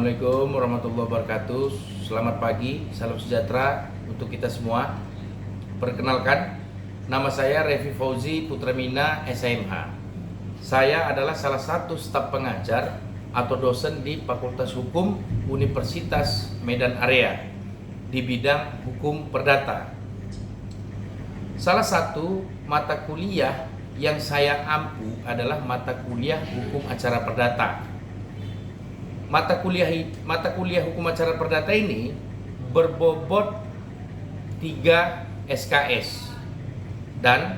Assalamualaikum warahmatullahi wabarakatuh. Selamat pagi, salam sejahtera untuk kita semua. Perkenalkan, nama saya Revi Fauzi Putramina SMH. Saya adalah salah satu staf pengajar atau dosen di Fakultas Hukum Universitas Medan Area di bidang hukum perdata. Salah satu mata kuliah yang saya ampu adalah mata kuliah hukum acara perdata. Mata kuliah hukum acara perdata ini berbobot 3 SKS, dan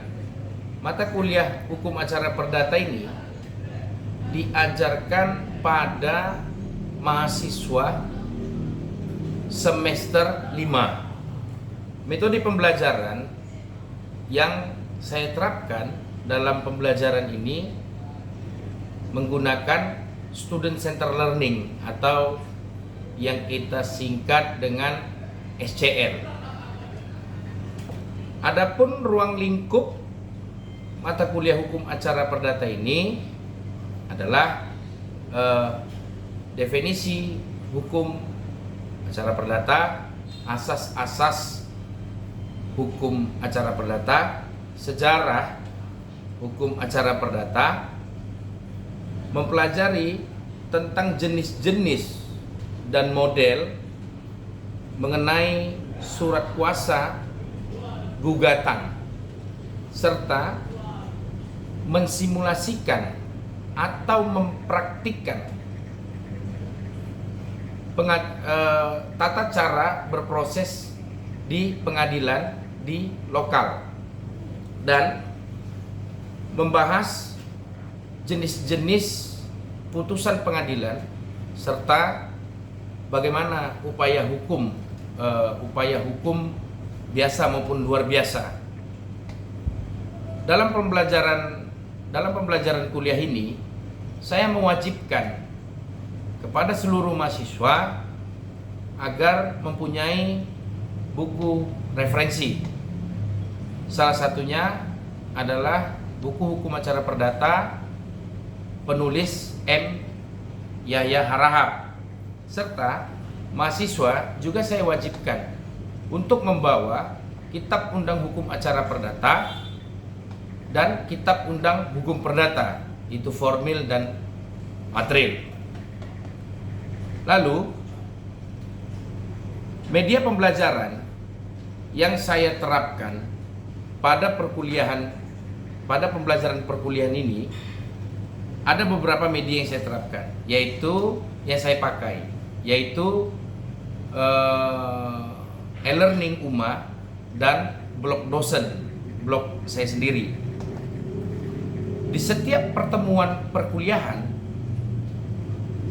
mata kuliah hukum acara perdata ini diajarkan pada mahasiswa semester 5. Metode pembelajaran yang saya terapkan dalam pembelajaran ini menggunakan student center learning atau yang kita singkat dengan SCL. Adapun ruang lingkup mata kuliah hukum acara perdata ini adalah definisi hukum acara perdata, asas-asas hukum acara perdata, sejarah hukum acara perdata, mempelajari tentang jenis-jenis dan model mengenai surat kuasa gugatan, serta mensimulasikan atau mempraktikkan tata cara berproses di pengadilan di lokal, dan membahas jenis-jenis putusan pengadilan serta bagaimana upaya hukum biasa maupun luar biasa. Dalam pembelajaran kuliah ini, saya mewajibkan kepada seluruh mahasiswa agar mempunyai buku referensi. Salah satunya adalah buku hukum acara perdata penulis M. Yahya Harahap, serta mahasiswa juga saya wajibkan untuk membawa kitab undang hukum acara perdata dan kitab undang hukum perdata, itu formil dan material. Lalu media pembelajaran yang saya terapkan pada pembelajaran perkuliahan ini, ada beberapa media yang saya terapkan, yaitu yang saya pakai, yaitu e-learning UMA dan blog dosen, blog saya sendiri. Di setiap pertemuan perkuliahan,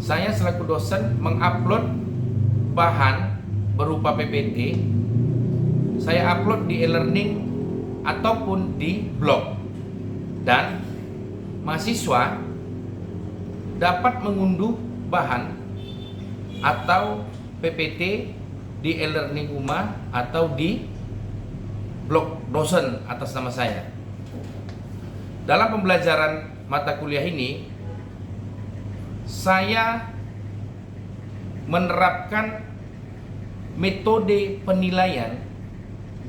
saya selaku dosen mengupload bahan berupa PPT, saya upload di e-learning ataupun di blog, dan mahasiswa dapat mengunduh bahan atau PPT di e-learning UMA atau di blog dosen atas nama saya. Dalam pembelajaran mata kuliah ini, saya menerapkan metode penilaian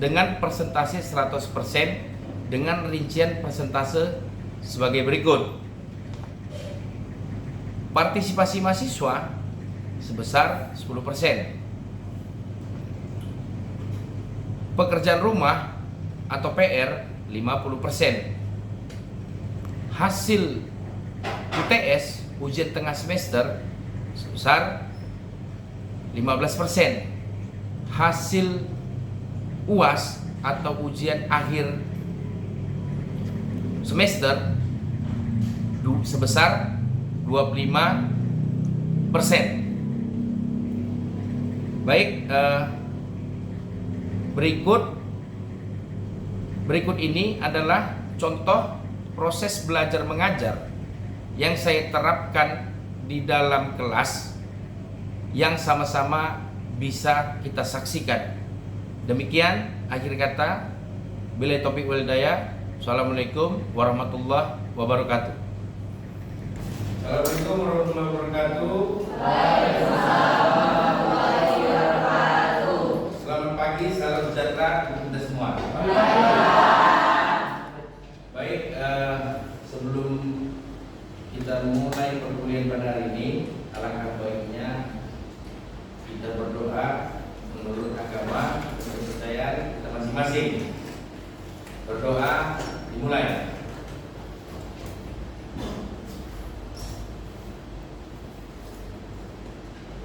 dengan persentase 100% dengan rincian persentase sebagai berikut. Partisipasi mahasiswa sebesar 10%. Pekerjaan rumah atau PR 50%. Hasil UTS, ujian tengah semester, sebesar 15%. Hasil UAS atau ujian akhir semester sebesar 25%. Baik, berikut ini adalah contoh proses belajar mengajar yang saya terapkan di dalam kelas yang sama-sama bisa kita saksikan. Demikian akhir kata. Billahi taufiq wal hidayah. Assalamualaikum warahmatullahi wabarakatuh. Assalamualaikum warahmatullahi wabarakatuh. Selamat pagi, salam sejahtera untuk kita semua. Baik, sebelum kita mulai perkuliahan pada hari ini, alangkah baiknya kita berdoa menurut agama dan kepercayaan kita masing-masing. Berdoa dimulai.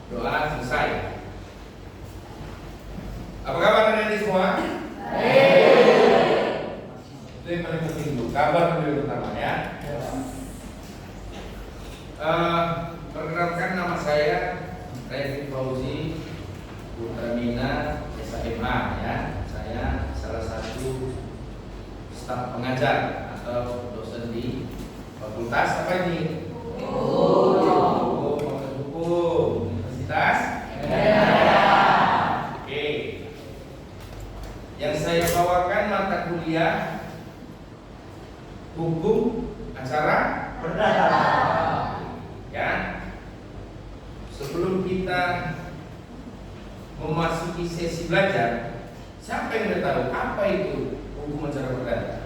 Doa selesai. Apa kabar hari semua? Itu yang paling penting dulu. Kabar dulu pertama ya. Perkenalkan, nama saya Revi Fauzi Putramina SHMH ya. Saya salah satu staf pengajar atau dosen di fakultas apa ini? Fakultas Hukum Universitas. Oke. Yang saya bawakan mata kuliah Hukum Acara Perdata. Ya. Sebelum kita memasuki sesi belajar, siapa yang udah tahu apa itu hukum acara perdata?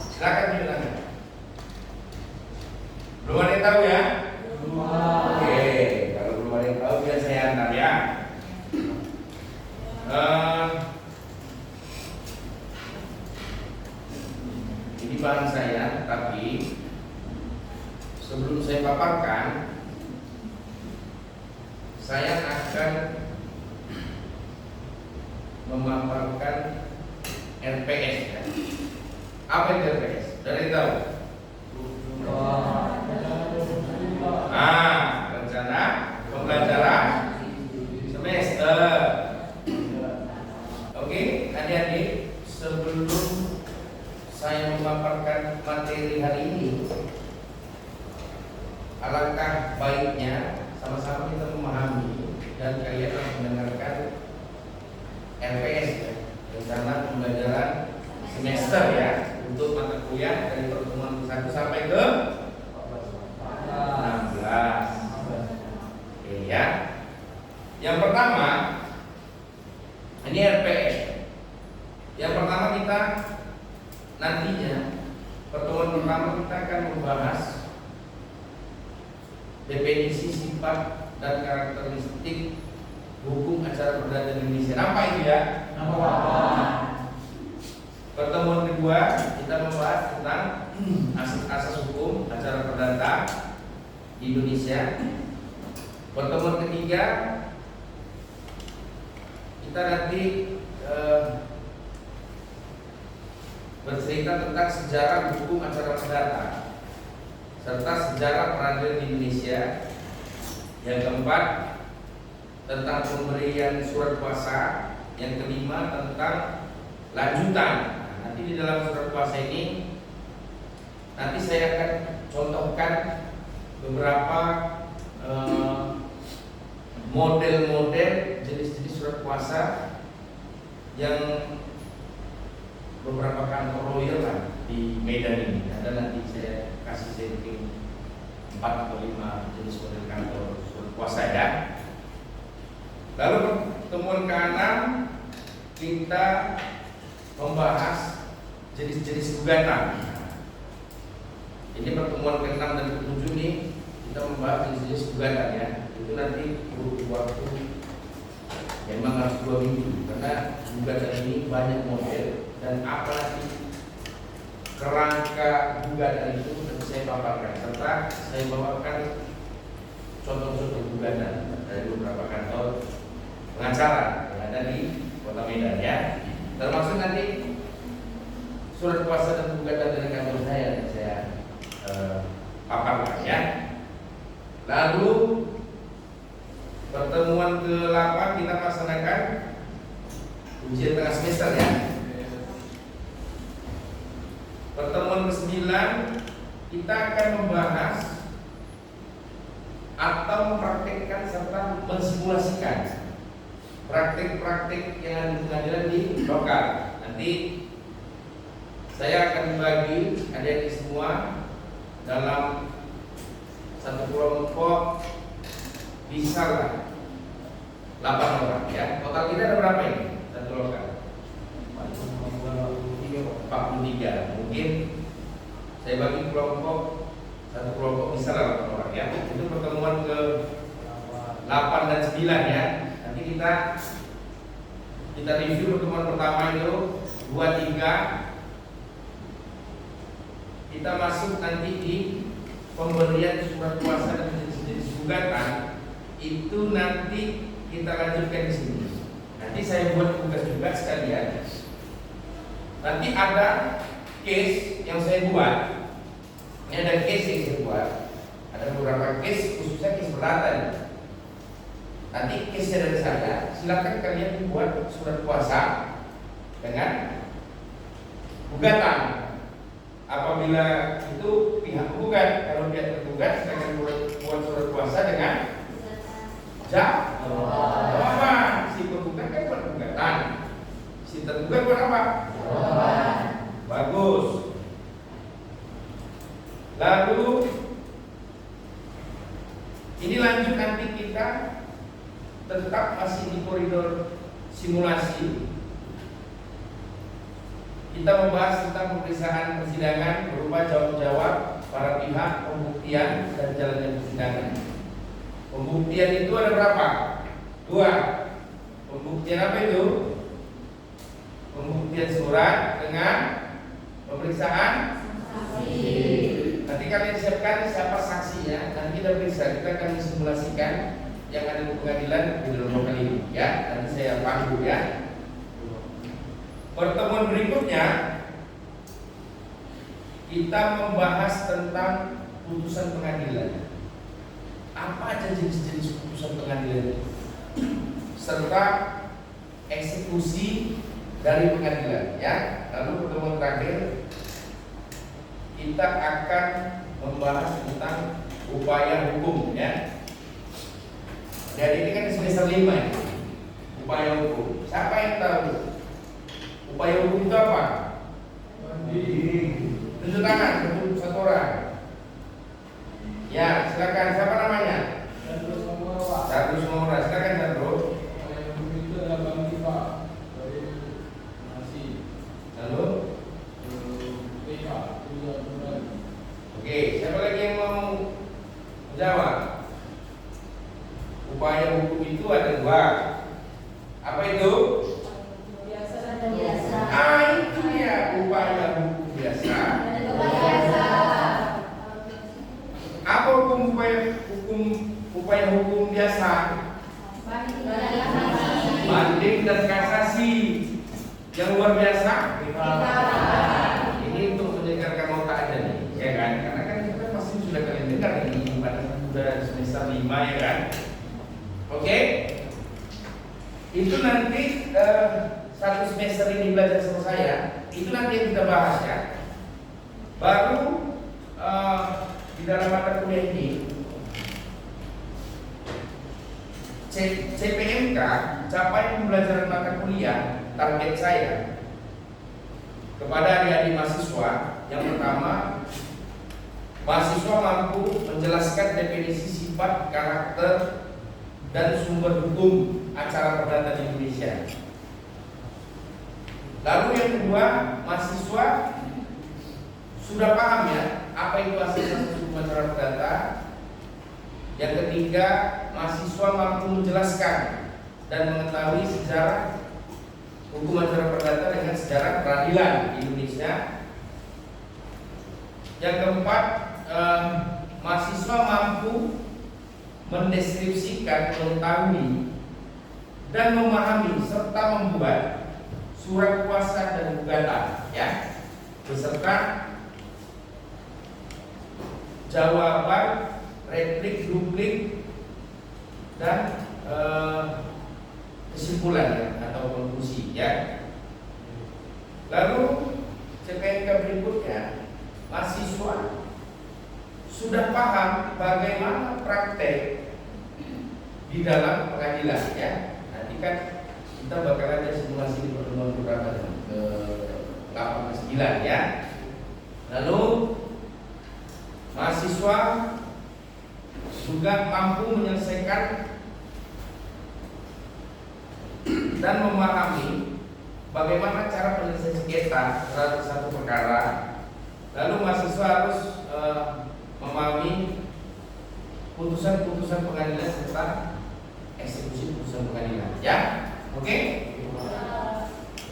Silakan dibilangkan. Belum ada yang tahu ya? Oke, kalau belum ada yang tahu biar saya antar ya. Ini bahan saya, tapi sebelum saya paparkan, saya akan memaparkan RPS ya. Apa itu RPS? Dari tahu? Rencana pembelajaran semester. Oke, adik-adik, sebelum saya memaparkan materi hari ini, alangkah baiknya sama-sama kita memahami dan kalian harus mendengarkan RPS ya, rencana pembelajaran semester ya, untuk mata kuliah dari pertemuan 1 sampai ke 16. Oke ya. Yang pertama ini RPS. Yang pertama kita nantinya pertemuan pertama kita akan membahas definisi, sifat dan karakteristik hukum acara perdata Indonesia. Nampak itu ya? Nampak. Pertemuan kedua kita membahas tentang asas hukum acara perdata di Indonesia. Pertemuan ketiga kita nanti bercerita tentang sejarah hukum acara perdata serta sejarah peradilan di Indonesia. Yang keempat tentang pemberian surat kuasa. Yang kelima tentang lanjutan. Nanti di dalam surat kuasa ini nanti saya akan contohkan beberapa model-model jenis-jenis surat kuasa yang beberapa kantor lawyer lah di Medan ini. Ada nanti saya kasih setting 4 atau 5 jenis model kantor surat kuasa ya. Lalu pertemuan ke-6 kita membahas jenis-jenis gugatan. Ini pertemuan ke-6 dan ke-7 nih kita membahas jenis-jenis gugatan ya. Itu nanti butuh waktu memang harus 2 minggu karena gugatan ini banyak model dan apalagi kerangka gugatan itu nanti saya paparkan serta saya bawakan contoh-contoh gugatan dari beberapa kantor pengacara yang ada di Kota Medan ya. Termasuk nanti surat kuasa dan gugatan dari kantor saya yang saya paparkan ya. Lalu pertemuan ke-8 kita laksanakan ujian tengah semester ya. Pertemuan ke-9 kita akan membahas atau mempraktikkan serta mensimulasikan praktik-praktik yang ada di pengadilan di lokal. Nanti saya akan membagi adik-adik semua dalam satu kelompok bisa lah 8 orang ya. Total kita ada berapa ini? Satu lokal 43. Mungkin saya bagi kelompok, satu kelompok bisa lah 8 orang ya. Itu pertemuan ke 8 dan 9 ya. Nanti kita review pertemuan pertama itu 2, 3. Kita masuk nanti di pemberian surat kuasa dan jenis gugatan. Itu nanti kita lanjutkan di sini. Nanti saya buat tugas juga sekalian. Nanti ada case yang saya buat. Ini ada case yang saya buat. Ada beberapa case, khususnya case perdata. Nanti case dari saya. Silakan kalian buat surat kuasa dengan gugatan. Apabila itu pihak gugat, kalau dia tergugat, silakan buat surat kuasa dengan jawaban. Si penggugat kan buat gugatan, si tergugat buat apa? Jawaban. Bagus. Lalu ini lanjut, nanti kita tetap masih di koridor simulasi. Kita membahas tentang pemeriksaan persidangan berupa jawab-jawab para pihak, pembuktian, dan jalannya persidangan. Pembuktian itu ada berapa? 2. Pembuktian apa itu? Pembuktian surat dengan pemeriksaan saksi. Nanti kalian siapkan siapa saksinya, nanti kita periksa. Kita akan simulasikan yang ada di pengadilan di dalam lokal ini ya. Nanti saya pandu ya. Pertemuan berikutnya kita membahas tentang putusan pengadilan. Apa aja jenis-jenis putusan pengadilan serta eksekusi dari pengadilan ya. Lalu pertemuan terakhir kita akan membahas tentang upaya hukum ya. Jadi ini kan semester 5 ya. Upaya hukum. Siapa yang tahu upaya hukum itu apa? Tunjuk tangan, satu orang. Ya, silakan. Siapa namanya? Satu semua orang. Silakan satu. Upaya hukum itu adalah bangki Pak dari nasi. Lalu? PK. Oke, siapa lagi yang mau menjawab? Upaya hukum itu ada 2. Apa itu? Itu ya upaya hukum biasa. Apa upaya hukum biasa? Banding dan kasasi. Yang luar biasa? Ini untuk menyegarkan otak aja nih, ya kan? Karena kan kita pasti sudah kalian dengar ini pada sudah semester 5 ya kan? Oke? Itu nanti satu semester ini belajar sama saya, itu nanti yang kita bahas ya. Baru di dalam mata kuliah ini CPMK capaian pembelajaran mata kuliah target saya kepada adik-adik mahasiswa. Yang pertama, mahasiswa mampu menjelaskan definisi sifat, karakter, dan sumber hukum acara perdata di Indonesia. Lalu yang kedua, mahasiswa sudah paham ya apa itu asas hukum acara perdata. Yang ketiga, mahasiswa mampu menjelaskan dan mengetahui sejarah hukum acara perdata dengan sejarah peradilan di Indonesia. Yang keempat, mahasiswa mampu mendeskripsikan, mengetahui, dan memahami serta membuat surat kuasa dan gugatan ya, beserta jawaban, replik, duplik, dan kesimpulan ya, atau konklusi ya. Lalu CPNK berikutnya, mahasiswa sudah paham bagaimana praktek di dalam pengadilan ya. Nanti kan kita bakal ada simulasi di pertemuan pertama ke 8 ke 9 ya. Lalu mahasiswa juga mampu menyelesaikan dan memahami bagaimana cara penyelesaian sengketa terhadap satu perkara. Lalu mahasiswa harus memahami putusan-putusan pengadilan serta eksekusi putusan pengadilan. Ya, oke?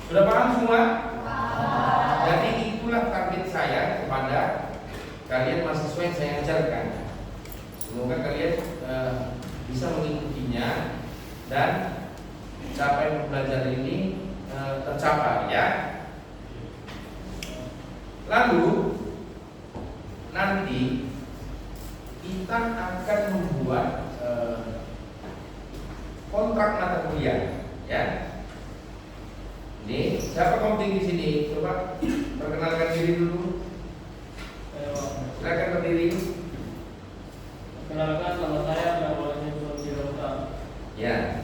Sudah paham semua? Jadi itulah target saya kepada kalian mahasiswa yang saya ajarkan. Semoga kalian bisa mengikutinya dan capaian pembelajaran ini tercapai, ya. Lalu nanti kita akan membuat kontrak mata kuliah, ya. Ini siapa komting di sini? Coba perkenalkan diri dulu. Silakan berdiri. Perkenalkan, nama saya namanya Firdaus. Ya.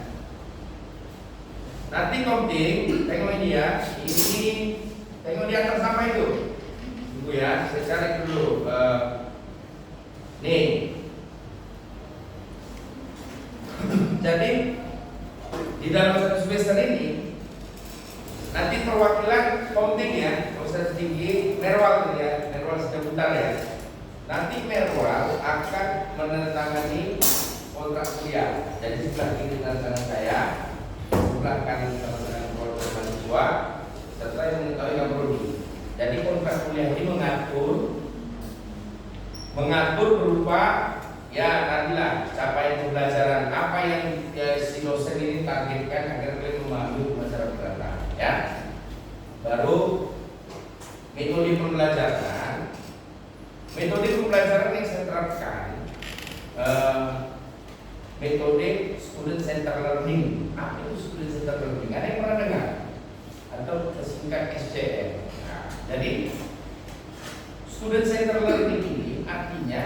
Nanti komting, tengok ini ya. Ini tengok di atas apa itu? Tunggu ya, saya cari dulu. Nih. Jadi di dalam satu semester ini nanti perwakilan komting ya, proses tinggi Merwal ya, Merwal sedang bentar ya. Nanti Merwal akan menandatangani kontrak kuliah. Jadi sebelah kiri tangan saya, sebelah kanan tangan mahasiswa, setelah yang mengetahui yang perlu. Jadi kontrak kuliah ini mengatur berupa ya nantilah capaian pembelajaran apa yang si dosen ini targetkan agar kalian memahami pembelajaran berat, ya. Baru metode pembelajaran yang saya terapkan metode student center learning. Apa itu student center learning? Ada yang pernah dengar? Atau singkat SCL. Nah, jadi student center learning ini artinya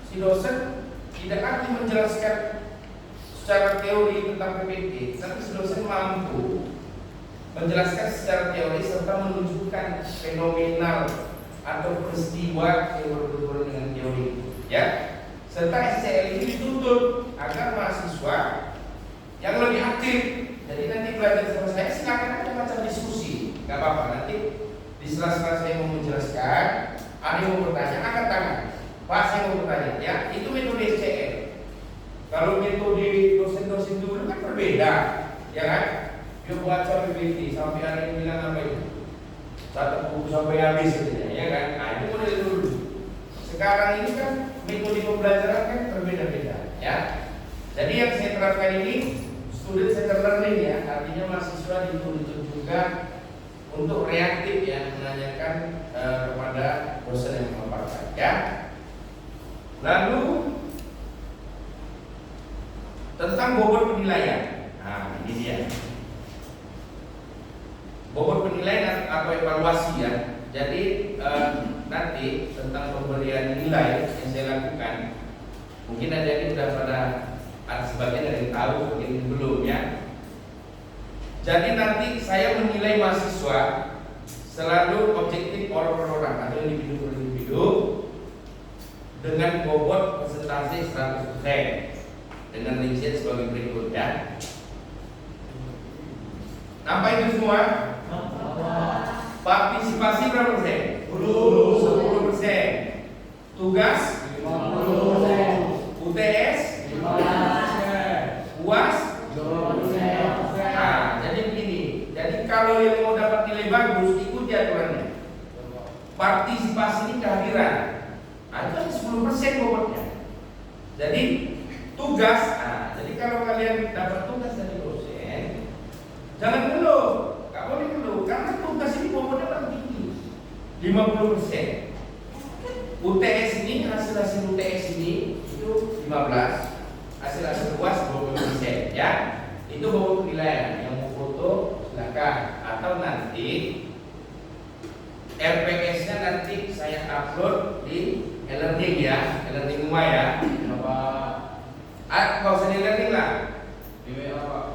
si dosen tidak lagi menjelaskan secara teori tentang PPT, tapi si dosen mampu menjelaskan secara teori serta menunjukkan fenomenal atau peristiwa yang berhubungan dengan teori, ya. Serta SCL ini dituntut agar mahasiswa yang lebih aktif. Jadi nanti belajar sama saya silakan aja macam diskusi, nggak apa-apa. Nanti di sela-sela saya mau menjelaskan, ada yang mau bertanya, angkat tangan. Pak, saya mau bertanya, ya. Itu metode SCL. Kalau metode dosen-dosen dulu kan berbeda, ya kan? Dia baca PPT sampai ada yang bilang apa itu? Satu buku sampai habis katanya, ya kan? Nah, itu model dulu. Sekarang ini kan metode pembelajaran kan berbeda-beda, ya. Jadi yang saya terapkan ini student center learning, ya. Artinya mahasiswa dituntut juga untuk reaktif, ya, menanyakan kepada dosen yang memaparkan, ya. Lalu tentang bobot penilaian. Nah, ini dia. Bobot penilaian atau evaluasi, ya. Jadi nanti tentang pemberian nilai yang saya lakukan, mungkin ada yang sudah ada sebagian dari yang tahu, mungkin belum, ya. Jadi nanti saya menilai mahasiswa selalu objektif orang per orang atau individu per individu dengan bobot persentase 100% dengan rincian sebagai berikut, ya. Nampak itu semua? Partisipasi berapa persen? 10%. Tugas 50%. UTS 15%. UAS 20%. Nah, jadi begini. Jadi kalau yang mau dapat nilai bagus, ikuti aturannya. Partisipasi ini kehadiran. Nah, itu kan 10% bobotnya. Jadi tugas, jadi kalau kalian dapat tugas dari dosen, jangan dulu, nggak boleh dulu, karena tugas ini bobotnya paling tinggi, 50%. UTS ini, hasil UTS ini itu 15, hasil UAS 20%, ya. Itu bobot penilaian. Yang mau foto silakan, atau nanti RPS-nya nanti saya upload di e-learning, ya, e-learning rumah, ya. Nggak usah di e-learning lah, di WA, Pak.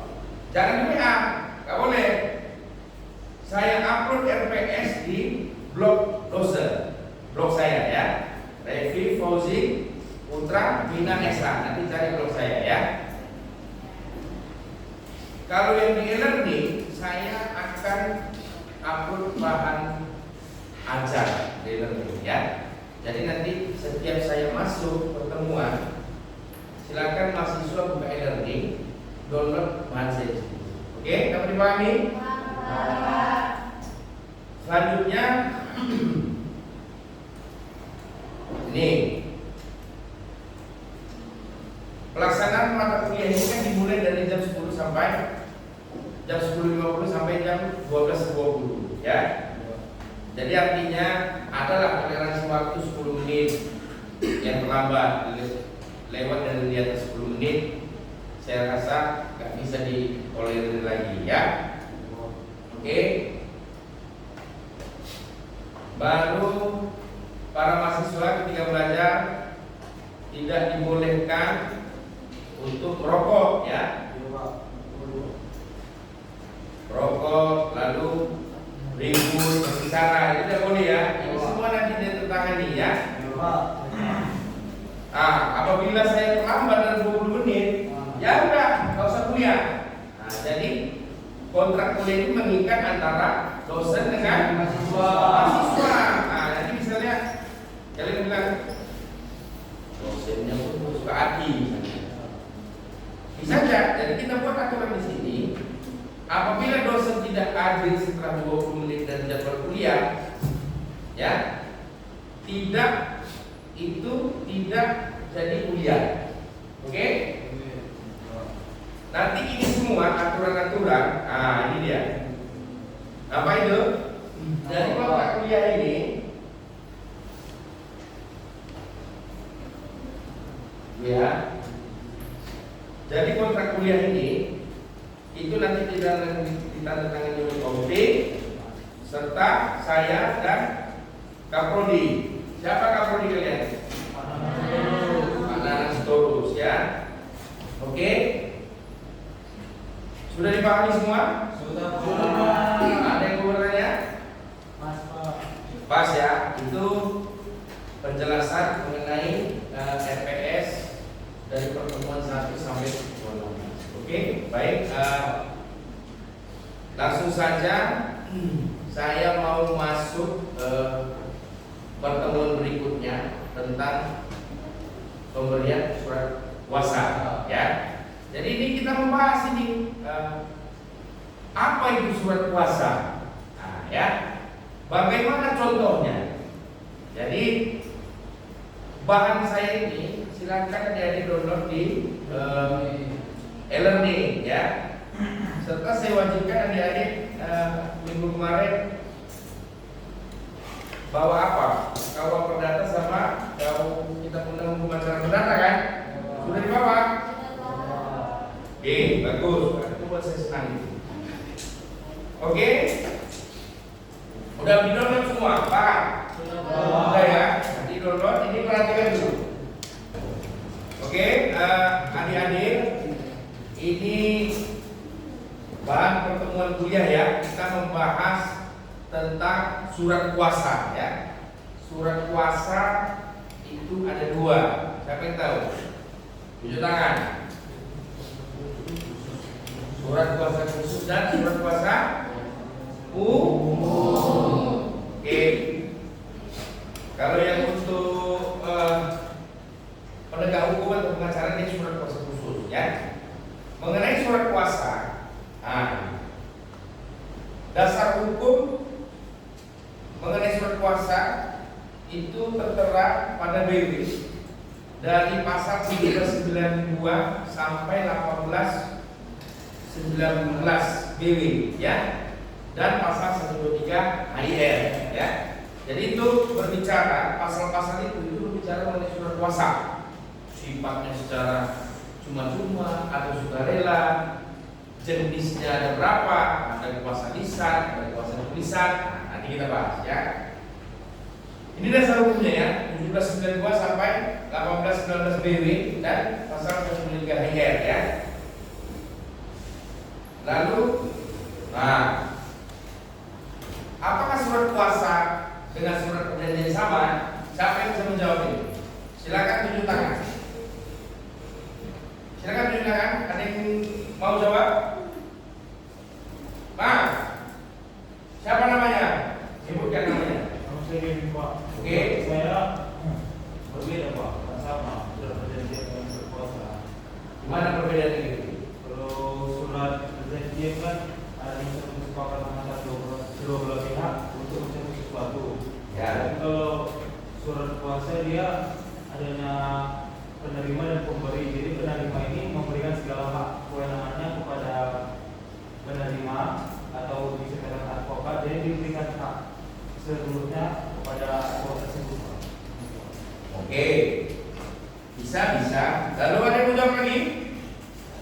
Jangan di WA, nggak boleh. Saya upload RPS di blog dosen, blog saya, ya, Revi Fauzi Putra Mina SH. Nanti cari blog saya ya. Kalau yang di e-learning, saya akan upload bahan ajar di e-learning ya. Jadi nanti setiap saya masuk pertemuan, silakan mahasiswa buka e-learning, download bahan saya. Oke, dapat dipahami? Selanjutnya, ini pelaksanaan mata kuliah ini kan dimulai dari jam 10 sampai jam 10.50 sampai jam 12.20 ya. Jadi artinya adalah toleransi waktu 10 menit yang terlambat lewat dari di atas 10 menit, saya rasa nggak bisa ditolerir lagi ya. Oke. Baru para mahasiswa ketika belajar tidak dibolehkan untuk merokok ya. Rokok lalu ribut berbicara itu tidak boleh ya. Ini semua nanti ditangani ya. Apabila saya terlambat dari 20 menit, ya udah nggak usah kuliah. Nah, jadi kontrak kuliah ini mengikat antara dosen dengan mahasiswa. Nah, nanti misalnya kalian bilang dosennya pun suka hati, bisa aja. Jadi kita buat aturan di sini. Apabila dosen tidak hadir setelah 20 menit dari jadwal kuliah, ya, tidak jadi kuliah. Oke? Nanti ini semua aturan-aturan. Ini dia. Apa itu? Dari kontrak kuliah ini, ya. Jadi kontrak kuliah ini itu nanti ditandatangani oleh komite serta saya dan Kaprodi. Siapa Kaprodi kalian? Pak Nanang Sitorus ya. Oke. Sudah dipahami semua? Sudah. Ada yang mau bertanya? Pas ya. Itu penjelasan mengenai RPS dari pertemuan 1 sampai 12. Oke, baik. Langsung saja saya mau masuk pertemuan berikutnya tentang pemberian surat kuasa ya. Jadi ini kita membahas ini apa itu surat kuasa. Nah, ya. Bagaimana contohnya? Jadi bahan saya ini silakan di-download di e-learning ya. Serta saya wajibkan adik-adik minggu kemarin bawa apa? Kawal perdata sama kita undang pembacaran perdata kan? Sudah dibawa? Oke, bagus. Itu buat saya senang. Oke? Udah di-download semua, Pak? Sudah ya? Di-download, ini perhatikan dulu. Oke, adik-adik, ini bahan pertemuan kuliah ya. Kita membahas tentang surat kuasa ya. Surat kuasa itu ada 2. Siapa yang tahu? Tunjuk tangan. Surat kuasa khusus dan surat kuasa umum. Oke. Kalau yang untuk penegak hukum atau pengacara ini surat kuasa khusus ya. Mengenai surat kuasa, dasar hukum mengenai surat kuasa itu tertera pada BW dari pasal 392 sampai 1819 BW ya, dan pasal 123 HIR ya. Jadi itu berbicara pasal-pasal itu berbicara mengenai surat kuasa, sifatnya secara cuma-cuma atau sukarela, jenisnya ada berapa, ada kuasa lisan, ada kuasa tulisan. Nanti kita bahas ya. Ini dasar hukumnya ya, 1792 sampai 1819 BW dan pasal 123 HIR ya. Lalu, apakah surat kuasa dengan surat perjanjian sama? Siapa yang bisa menjawab ini? Silakan tunjuk tangan. Gimana perbedaannya gitu? Kalau surat perjanjian kan ada kesepakatan antara kedua belah pihak untuk mencapai sesuatu. Ya. Dan kalau surat kuasa dia adanya penerima dan pemberi. Jadi penerima ini memberikan segala hak kewenangannya kepada penerima atau disebutkan advokat. Jadi diberikan hak seluruhnya kepada advokat tersebut. Oke. Bisa. Lalu ada yang mau jawab lagi?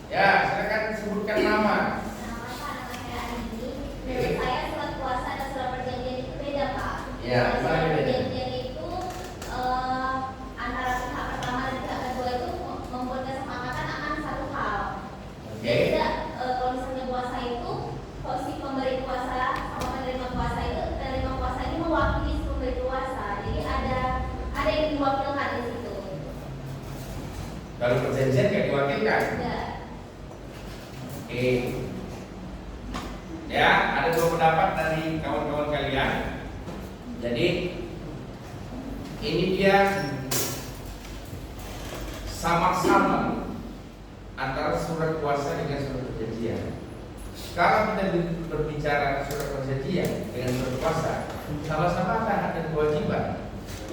Ya, silakan sebutkan nama. Nama saya Andi. Menurut saya surat kuasa dan surat perjanjian itu beda, Pak. Ya, Kalau surat gimana bedanya? perjanjian itu antara pihak pertama dan pihak kedua itu membuat kesepakatan akan satu hal. Oke. Beda kalau misalnya kuasa itu, kalau si pemberi kuasa sama penerima kuasa itu, penerima kuasa ini mewakili si pemberi kuasa. Jadi ada yang diwakilkan di situ. Kalau perjanjian nggak diwakilkan. Ya. Oke. Ya, ada dua pendapat dari kawan-kawan kalian. Jadi ini dia sama-sama antara surat kuasa dengan surat perjanjian. Kalau kita berbicara surat perjanjian dengan surat kuasa, sama-sama ada hak dan kewajiban.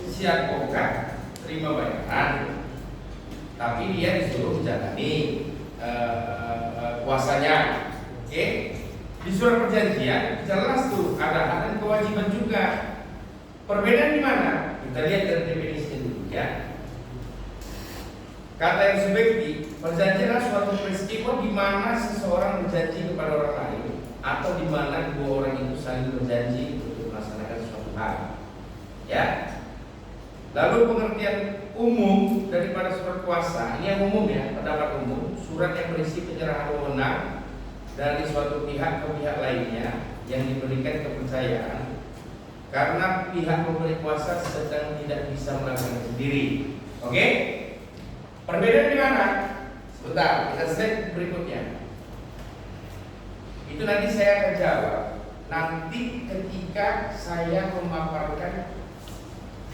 Si advokat terima bayaran, tapi dia disuruh menjalani kuasanya. Oke. Di surat perjanjian jelas tuh ada hak dan kewajiban juga. Perbedaan di mana? Kita lihat dari definisi dulu ya. Kata yang subjektif, perjanjian adalah suatu peristiwa di mana seseorang berjanji kepada orang lain atau di mana dua orang itu saling berjanji untuk melaksanakan suatu hal. Ya. Lalu pengertian umum daripada surat kuasa, ini yang umum ya, pendapat umum, surat yang berisi penyerahan wewenang dari suatu pihak ke pihak lainnya yang diberikan kepercayaan karena pihak pemberi kuasa sedang tidak bisa melakukan sendiri. Oke? Perbedaan di mana? Sebentar, kita slide berikutnya. Itu nanti saya akan jawab nanti ketika saya memaparkan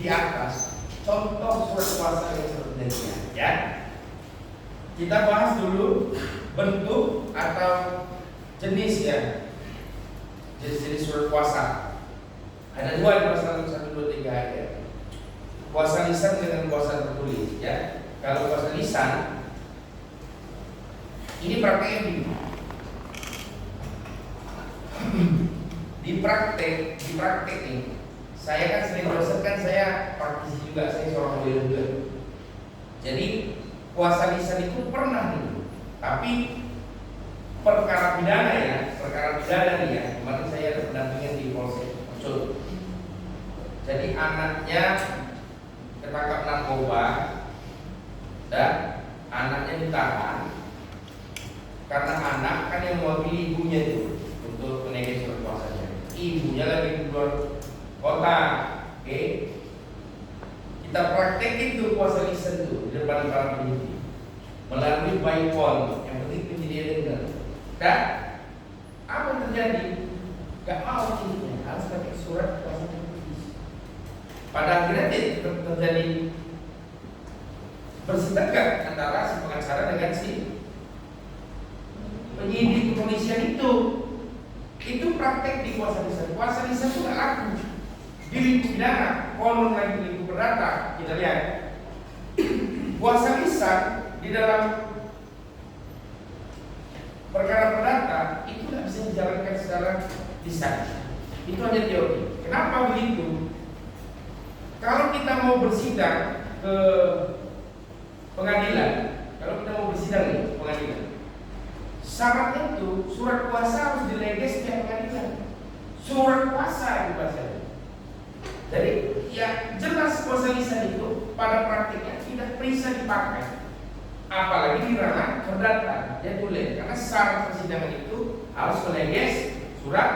di atas contoh surat kuasa yang sebenarnya ya. Kita bahas dulu bentuk atau jenis ya. Jenis surat kuasa. Ada dua di pasal 1, 2, 3 ya. Kuasa lisan dengan kuasa tertulis ya. Kalau kuasa lisan ini prakteknya begini. Di praktek nih. Saya kan sering dosen kan saya praktisi juga, saya seorang lawyer juga. Jadi kuasa lisan itu pernah nih, tapi perkara pidana ya, nih ya. Kemarin saya ada pendampingan di Polsek Poso. Jadi anaknya ketangkap narkoba dan anaknya ditahan karena anak kan yang mewakili ibunya itu untuk menegak surat kuasanya. Ibunya lagi di luar kota, oke? Kita praktekin tuh kuasa lisan tuh di depan para penyidik melalui by phone, yang penting penyidik dengar. Dan apa yang terjadi? Gak mau penyidiknya harus pakai surat kuasa tertulis. Pada akhirnya terjadi bersetegak antara si pengacara dengan si penyidik kepolisian itu. Itu praktek di kuasa lisan. Kuasa lisan itu gak laku di lingkup pidana, konon lagi di lingkup perdata. Kita lihat kuasa lisan di dalam perkara perdata itu tidak bisa dijalankan secara lisan. Itu hanya teori. Kenapa begitu? Kalau kita mau bersidang ke pengadilan, syaratnya itu surat kuasa harus dileges pihak pengadilan. Surat kuasa itu bahasanya. Jadi ya jelas kuasa lisan itu pada praktiknya tidak bisa dipakai, apalagi di ranah perdata. Dia tulis karena syarat persidangan itu harus meleges surat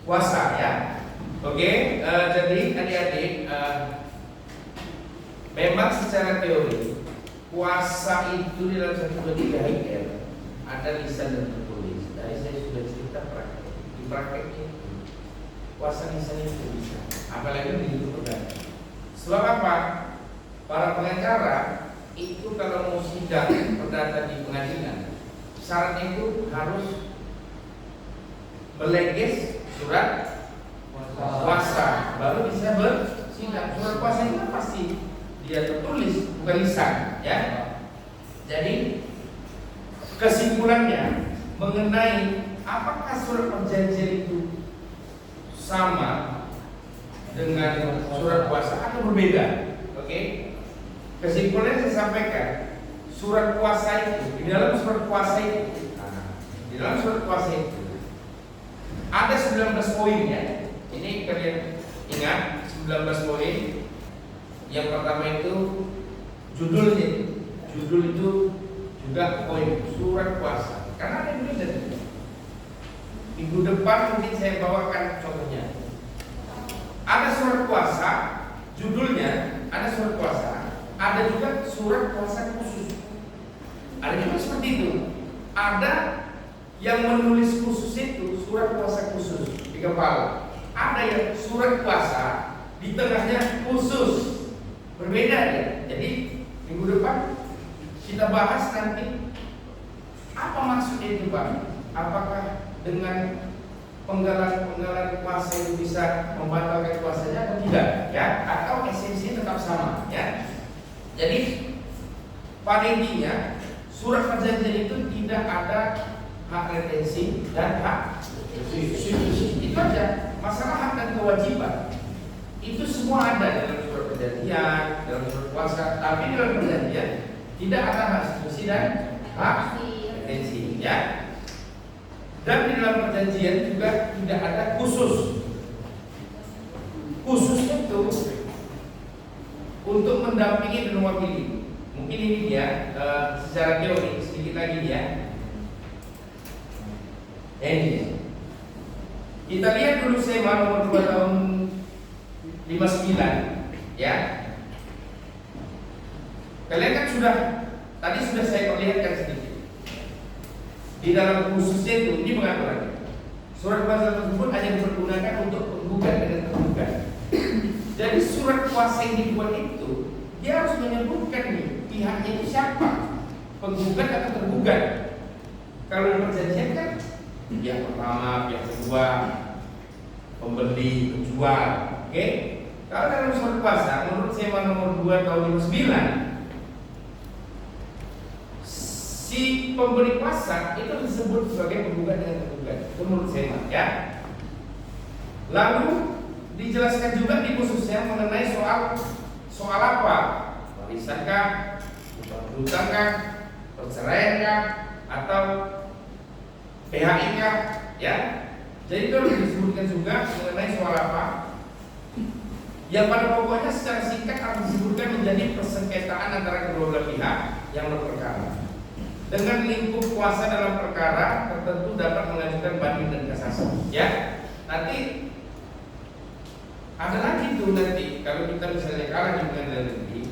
kuasa ya. Oke, jadi adik-adik, memang secara teori kuasa itu di dalam 123 HIR ada lisan dan tertulis. Tadi saya sudah cerita praktek. Di prakteknya itu kuasa lisan itu bisa, apalagi di itu perdata. Sebab apa? Para pengacara itu kalau mau sidang perdata di pengadilan, syaratnya itu harus meleges surat kuasa baru bisa bersidang. Surat kuasa itu kan pasti dia tertulis, bukan lisan, ya. Jadi kesimpulannya mengenai apakah surat perjanjian itu sama dengan surat kuasa atau berbeda. Oke. Kesimpulannya saya sampaikan, surat kuasa itu di dalam surat kuasa itu, ada 19 poin ya. Ini kalian ingat 19 poin. Yang pertama itu judulnya. Judul itu juga poin surat kuasa. Karena ada yang beda. Minggu depan mungkin saya bawakan contohnya. Ada surat kuasa, judulnya ada surat kuasa, ada juga surat kuasa khusus. Ada juga seperti itu. Ada yang menulis khusus itu surat kuasa khusus di kepala. Ada yang surat kuasa di tengahnya khusus. Berbeda ya. Jadi minggu depan kita bahas nanti apa maksudnya itu Pak? Apakah dengan penggalan kuasa itu bisa membatalkan kuasanya atau tidak? Ya, atau esensinya tetap sama? Ya. Jadi pada intinya surat perjanjian itu tidak ada hak retensi dan hak substitusi. Itu aja. Masalah hak dan kewajiban itu semua ada dalam surat perjanjian, dalam surat kuasa. Tapi dalam perjanjian tidak ada hak substitusi dan hak retensi. Ya. Dan di dalam perjanjian juga tidak ada khusus. Khusus itu untuk mendampingi dan mewakili. Mungkin ini dia secara teori sedikit lagi ya. Ini kita lihat dulu SEMA nomor 2 tahun 59 ya. Kalian kan tadi sudah saya perlihatkan sedikit. Di dalam khususnya itu ini mengatakan surat kuasa tersebut hanya dipergunakan untuk penggugat dengan tergugat. Jadi surat kuasa yang dibuat itu dia harus menyebutkan nih pihaknya itu siapa, penggugat atau tergugat. Kalau di perjanjian kan pihak pertama, pihak kedua, pembeli, penjual. Oke? Kalau dalam surat kuasa menurut SEMA nomor 2 tahun 59 si pemberi kuasa itu disebut sebagai penggugat dengan tergugat. Itu menurut SEMA ya. Lalu dijelaskan juga di khususnya mengenai soal apa? Warisankah, hutankah, perceraiankah, atau PHI kah? Ya. Jadi itu disebutkan juga mengenai soal apa? Yang pada pokoknya secara singkat harus disebutkan menjadi persengketaan antara kedua belah pihak yang berperkara. Dengan lingkup kuasa dalam perkara tertentu dapat mengajukan banding dan kasasi. Ya, nanti ada lagi tuh nanti kalau kita misalnya kalah di pengadilan negeri,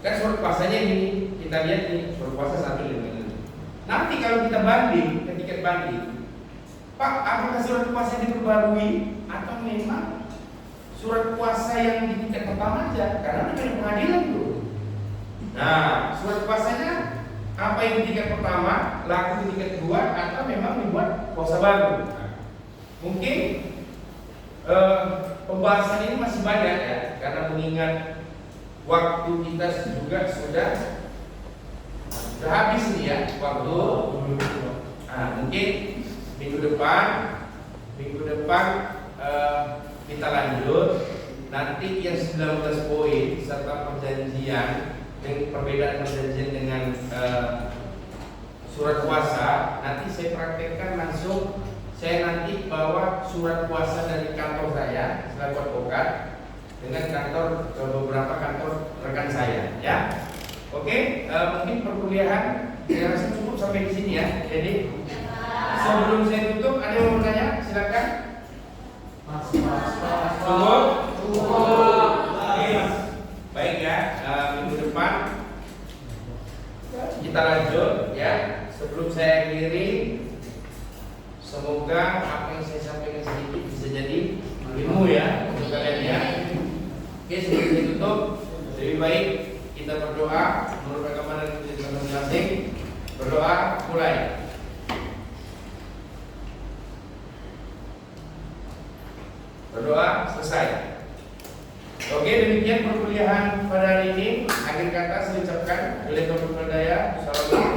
kan surat kuasanya ini kita lihat nih surat kuasa satu di pengadilan negeri. Nanti kalau kita banding, ketika banding, Pak, apakah surat kuasa diperbarui atau memang surat kuasa yang di tingkat pertama aja? Karena ada pengadilan tuh. Nah, surat kuasanya apa yang di tingkat pertama, laku di tingkat kedua, atau memang dibuat kuasa baru? Mungkin pembahasan ini masih banyak ya, karena mengingat waktu kita juga sudah habis nih ya waktu. Mungkin minggu depan kita lanjut. Nanti yang 19 poin serta perjanjian dengan perbedaan perjanjian dengan surat kuasa nanti saya praktekkan langsung. Saya nanti bawa surat kuasa dari kantor saya selaku advokat dengan kantor beberapa kantor rekan saya ya. Oke, mungkin perkuliahan saya rasa cukup sampai di sini ya. Jadi sebelum saya tutup ada yang mau bertanya? Silakan. Cukup? Oke. Baik ya, minggu depan kita lanjut ya. Sebelum saya akhiri, semoga apa yang saya sampaikan sedikit bisa jadi ilmu ya untuk kalian ya. Oke, sebelum saya tutup, lebih baik kita kita berdoa menurut agama dan kita masing-masing. Berdoa mulai. Berdoa selesai. Oke, demikian perkuliahan pada hari ini. Akhir kata saya ucapkan oleh Tuhan Daya. Assalamualaikum